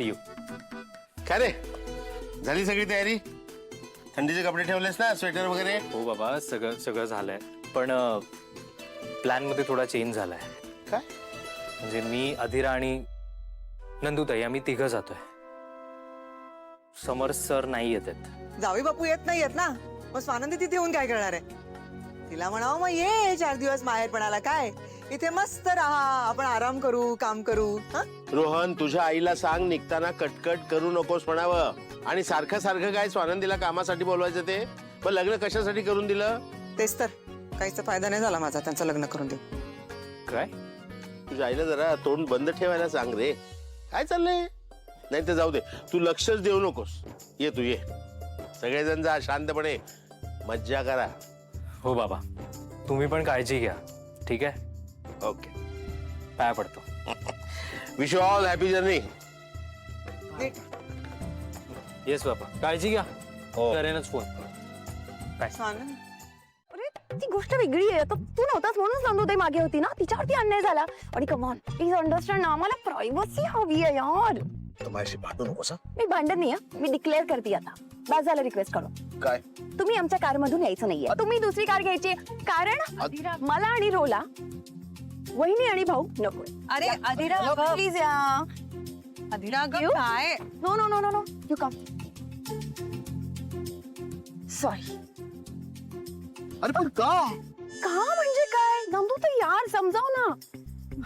C you. काय रे, झाली सगळी तयारी? थंडीचे कपडे ठेवलेस ना, स्वेटर वगैरे? हो बाबा, सगळं झालंय, पण प्लॅन मध्ये थोडा चेंज झालाय. काय? म्हणजे मी, अधिरा आणि नंदुताई आम्ही तिघं जातोय. समर सर नाही येत आहेत. जावी बापू येत नाही येत ना, मग स्वानंदी तिथे येऊन काय करणार आहे? तिला म्हणावं मग ये 4 दिवस बाहेरपणाला, काय इथे मस्त राहा, आपण आराम करू, काम करू. रोहन, तुझ्या आईला सांग निघताना कटकट करू नकोस म्हणावं. आणि सारखं सारखं काय स्वानंदीला कामासाठी बोलवायचं ते? पण लग्न कशासाठी करून दिलं? तेच तर, काहीच फायदा नाही झाला माझा त्यांचं लग्न करून देऊ. काय? तुझ्या आईला जरा तोंड बंद ठेवायला सांग रे. काय चाललंय? नाही तर जाऊ दे, तू लक्षच देऊ नकोस. ये तू ये, सगळेजण जा, शांतपणे मज्जा करा. हो बाबा, तुम्ही पण काळजी घ्या, ठीक आहे? ओके, पाया पडतो. Wish you all happy journey. Yes बाबा, काळजी घ्या. हो. करेनच फोन. स्वानंद, अरे ती गोष्ट वेगळी आहे. आता तू नव्हताच म्हणून नंदुताई मागे होती ना, तिच्यावरती अन्याय झाला. आणि कमॉन प्लीज अंडरस्टँड ना, मला प्रायव्हसी हवी आहे यार. माझ्याशी भांडू नकोस. मी भांडत नाही, मी डिक्लेअर करते आता. बस झालं रिक्वेस्ट करून. काय? तुम्ही आमच्या कार मधून यायचं नाहीये, तुम्ही दुसरी कार घ्यायची. कारण मला आणि रोला, वहिनी आणि भाऊ नको. अरे अधिरा प्लीज या. अधिरा काय? No no no no no, you come. Sorry. अरे पण का? का म्हणजे काय? नंदुताई यार समजाव ना.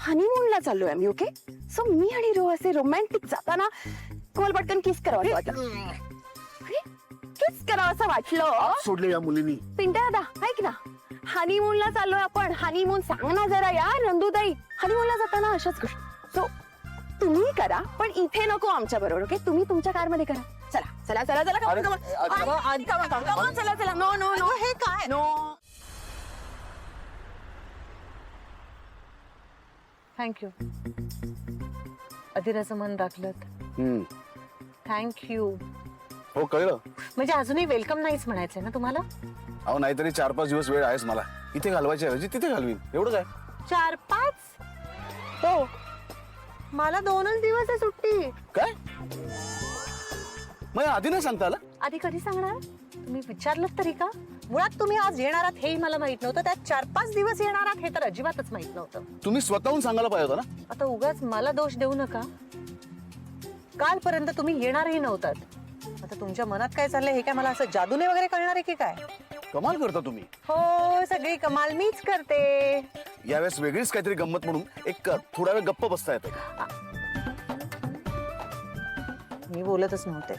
हनीमूनला चाललोय आम्ही, ओके? सो मी आणि रो असे रोमॅन्टिक जाताना तुम्हाला पटकन किस करावं वाटलं. किस करावं असं वाटलं. सोडले या मुलीनी. पिंट्या दादा ऐक ना, हनीमूनला चाललोय आपण. हनीमून सांग ना जरा यार नंदुताई. हनीमूनला जाताना अशाच गोष्टी. सो तुम्ही करा, पण इथे नको आमच्या बरोबर, ओके? तुम्ही तुमच्या कार मध्ये करा. चला चला चला चला, चला चला. नो नो नो, हे काय? नो. थँक्यू. अधिराचं मन राखलं. थँक्यू. हो कळलं. म्हणजे अजूनही वेलकम नाहीच म्हणायचंय ना तुम्हाला? अहो नाहीतरी 4-5 दिवस वेळ आहेस मला. इथे घालवायच्या ऐवजी तिथे घालवीन, एवढंच आहे. 4-5? हो, मला 2च दिवस आहे सुट्टी. काय? मग आधी नाही सांगता आलं? आधी कधी सांगणार? तुम्ही विचारलं तरी का? मुळात तुम्ही आज येणार आहात हेही मला माहित नव्हतं. त्यात 4-5 दिवस येणार आहात हे तर अजिबातच माहित नव्हतं. तुम्ही स्वतःहून सांगायला पाहिजे होतं ना. आता उगाच मला दोष देऊ नका. कालपर्यंत तुम्ही येणारही नव्हतात. आता तुमच्या मनात काय चाललंय हे काय मला असं जादूने वगैरे कळणार आहे की काय? कमाल करता तुम्ही. हो, सगळी कमाल मीच करते. यावेळेस वेगळीच काहीतरी गंमत म्हणून एक थोडा वेळ गप्प बसता येतं. मी बोलतच नव्हते.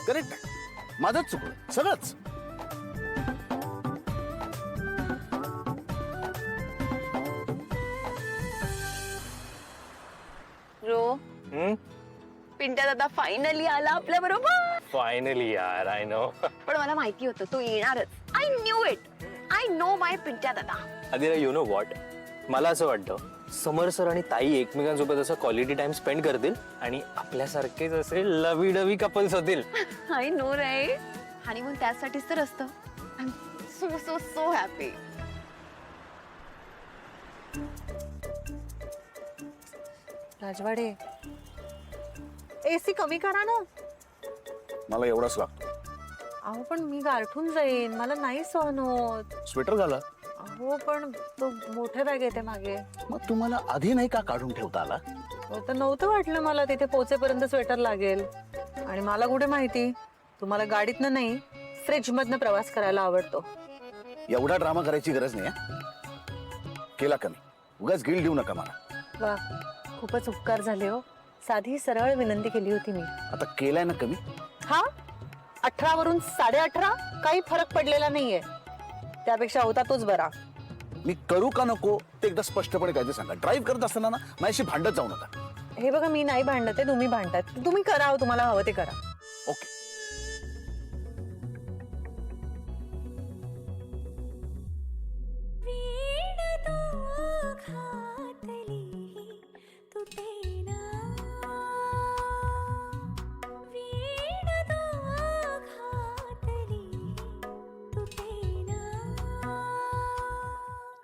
करेक्ट आहे, माझंच चुकलं सगळंच. रो, पिंट्या दादा फायनली आला आपल्या बरोबर. फायनली यार, आय नो. पण मला माहिती होतं तू येणारच. I knew it. I know my Pintya दादा. अधिरा, यू नो व्हॉट, मला असं वाटतं समर सर आणि ताई एकमेकांसोबत असं क्वालिटी टाइम स्पेंड करतील आणि आपल्यासारखेच असे लवी डवी कपल्स होतील. आय नो रे, हनीमून त्यासाठीच तर असतं. I am so so so happy. Rajwade, AC कमी करा ना. मला एवढाच लागतो. अहो पण मी गारठून जाईन, मला नाही सहन होत. स्वेटर घाला. अहो पण तो मोठे बॅग येते मागे. मग तुम्हाला आधी नाही का काढून ठेवता आला? तर नव्हतं वाटलं मला तिथे पोहोचेपर्यंत स्वेटर लागेल. आणि मला कुठे माहिती तुम्हाला गाडीतनं नाही फ्रीज मधनं प्रवास करायला आवडतो. एवढा ड्रामा करायची गरज नाही. केला कमी, उगाच गिल्ट देऊ नका मला. वा, खूपच उपकार झाले हो. साधी सरळ विनंती केली होती मी. आता केलाय ना कमी. हा, 18 वरून 18.5 काही फरक पडलेला नाहीये. त्यापेक्षा होता तोच बरा. मी करू का नको ते एकदा स्पष्टपणे काय ते सांगा. ड्राईव्ह करत असताना ना माझ्याशी भांडत जाऊ नका. हे बघा, मी नाही भांडते, तुम्ही भांडतात. तुम्ही करा, तुम्हाला हवं ते करा. ओके.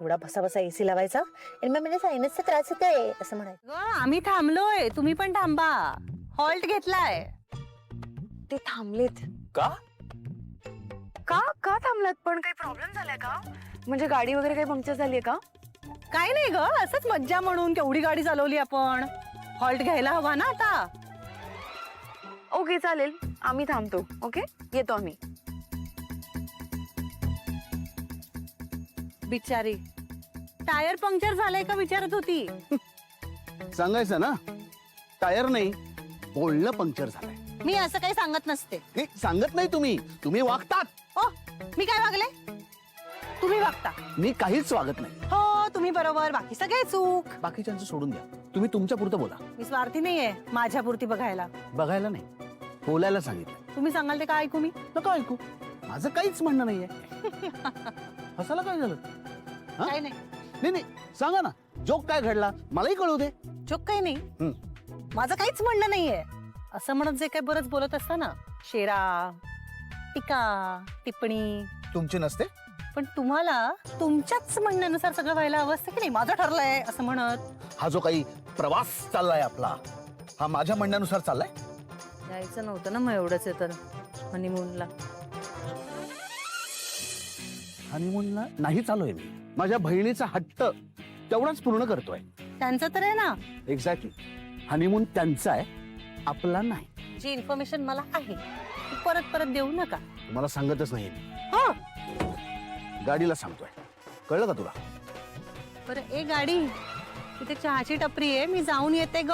एवढा बसा बसा एसी लावायचा आणि मग मला सायनसचा त्रास होतोय असं म्हणायचं. आम्ही थांबलोय, तुम्ही पण थांबा. हॉल्ट घेतलाय. ते थांबलेत. का? का का थांबलात? पण काही प्रॉब्लेम झालाय का? म्हणजे गाडी वगैरे काही पंक्चर झालीये का? काय नाही ग, असंच मज्जा म्हणून केवढी गाडी चालवली आपण. हॉल्ट घ्यायला हवा ना आता. ओके चालेल, आम्ही थांबतो. ओके, येतो आम्ही. बिचारी टायर पंक्चर झालंय का विचारत होती. सांगायचं ना, टायर नाही बोलणं पंक्चर झालंय. मी असं काही सांगत नसते. हे सांगत नाही तुम्ही, तुम्ही वागतात. ओ, मी काय वागले? तुम्ही वागता. मी काहीच वागत नाही. हो, तुम्ही बरोबर, बाकी सगळे चूक. बाकीच्यांचं सोडून द्या, तुम्ही तुमच्या पुरतं बोला. मी स्वार्थी नाहीये माझ्या पुरती बघायला. बघायला नाही, बोलायला सांगितलं. तुम्ही सांगाल ते काय ऐकू मी? नका ऐकू, माझं काहीच म्हणणं नाहीये. हसायला काय झालं? हा? काय नाही. नाही नाही, सांगा ना, जोक काय घडला मलाही कळू दे. चूक काही नाही. माझं काहीच म्हणणं नाहीये असं म्हणत जे काय बरंच बोलत असता ना, शेरा, टीका, टिप्पणी. तुमची नसते. पण तुम्हाला तुमच्याच म्हणण्यानुसार सगळं व्हायला हवं असतं की नाही, माझं ठरलंय असं म्हणत. हा जो काही प्रवास चाललाय आपला, हा माझ्या म्हणण्यानुसार चाललाय. जायचं नव्हतं ना मग एवढंच आहे तर हनीमूनला. हनीमूनला नाही चालूय मी. माझ्या बहिणीचा हट्ट तेवढाच पूर्ण करतोय. त्यांचं तर आहे ना. एक्झॅक्टली, हनीमून त्यांचा आहे, आपला नाही. जी इन्फॉर्मेशन मला आहे ती परत परत देऊ नका. तुम्हाला सांगतच नाही मी. हो. गाडीला सांगतोय, कळलं का तुला? बरं, ए गाडी, तिथे चहाची टपरी आहे, मी जाऊन येते ग.